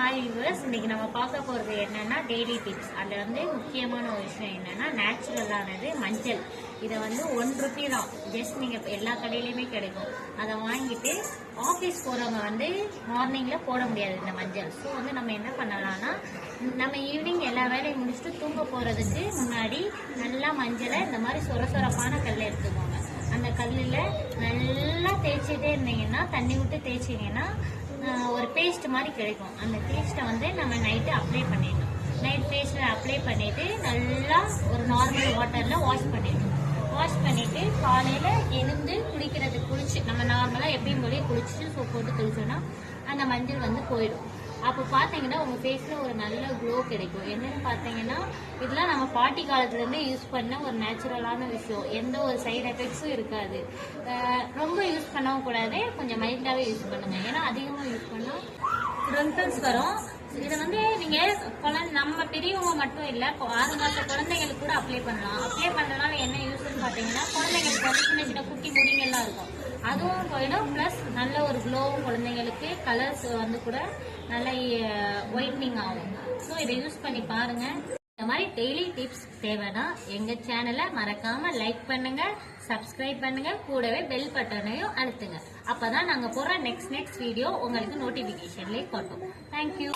Hi viewers, இன்னைக்கு நம்ம பார்க்க போகிறது என்னன்னா டெய்லி டிப்ஸ். அதில் வந்து முக்கியமான ஒரு விஷயம் என்னன்னா நேச்சுரலானது மஞ்சள். இதை வந்து ₹1 தான், ஜஸ்ட் நீங்கள் எல்லா கடையிலையுமே கிடைக்கும். அதை வாங்கிட்டு ஆஃபீஸ் போகிறவங்க வந்து மார்னிங்கில் போட முடியாது இந்த மஞ்சள். ஸோ வந்து நம்ம என்ன பண்ணலாம்னா, நம்ம ஈவினிங் எல்லா வேலையும் முடிச்சுட்டு தூங்க போகிறதுக்கு முன்னாடி நல்லா மஞ்சளை இந்த மாதிரி சொரப்பான கல்லை எடுத்துக்கோங்க. அந்த கல்லில் நல்லா தேய்ச்சிட்டே இருந்தீங்கன்னா, தண்ணி விட்டு தேய்ச்சிங்கன்னா ஒரு பேஸ்ட் மாதிரி கிடைக்கும். அந்த பேஸ்ட்டை வந்து நம்ம நைட்டு அப்ளை பண்ணிடணும். நைட் பேஸ்ட்டில் அப்ளை பண்ணிவிட்டு நல்லா ஒரு நார்மல் வாட்டரில் வாஷ் பண்ணிடணும். வாஷ் பண்ணிவிட்டு காலையில் எழுந்து குளிச்சு நம்ம நார்மலாக எப்பயும் போலே குளிச்சுட்டு சோப் போட்டு குளிச்சோன்னா அந்த மஞ்சள் வந்து போயிடும். அப்போ பார்த்தீங்கன்னா உங்கள் ஃபேஸில் ஒரு நல்ல க்ளோ கிடைக்கும். என்னென்னு பார்த்தீங்கன்னா, இதெல்லாம் நம்ம பாட்டி காலத்துலேருந்து யூஸ் பண்ண ஒரு நேச்சுரலான விஷயம். எந்த ஒரு சைடு எஃபெக்ட்ஸும் இருக்காது. ரொம்ப யூஸ் பண்ணவும் கூடாது, கொஞ்சம் மைல்டாகவே யூஸ் பண்ணுங்க. ஏன்னா அதிகமாக யூஸ் பண்ணால் ரிங்கிள்ஸ் வரும். இதை வந்து நீங்கள் நம்ம பெரியவங்க மட்டும் இல்லை, 6 மாத குழந்தைங்களுக்கு கூட அப்ளை பண்ணலாம். அப்ளை பண்ணுறதுனால என்ன யூஸ்ன்னு பார்த்தீங்கன்னா, குழந்தைங்களுக்கு வந்து சின்ன சின்ன குட்டி முடிங்கெல்லாம் இருக்கும், அதுவும் போயிடும். ப்ளஸ் நல்ல ஒரு க்ளோவும், குழந்தைங்களுக்கு கலர்ஸ் வந்து கூட நல்ல ஒயிட்னிங் ஆகும். ஸோ இதை யூஸ் பண்ணி பாருங்க. இந்த மாதிரி டெய்லி டிப்ஸ் தேவைன்னா எங்கள் சேனலை மறக்காம லைக் பண்ணுங்க, சப்ஸ்கிரைப் பண்ணுங்க, கூடவே பெல் பட்டனையும் அழுத்துங்க. அப்பதான் நாங்கள் போடுற நெக்ஸ்ட் வீடியோ உங்களுக்கு நோட்டிஃபிகேஷன்லேயே காட்டும். தேங்க்யூ.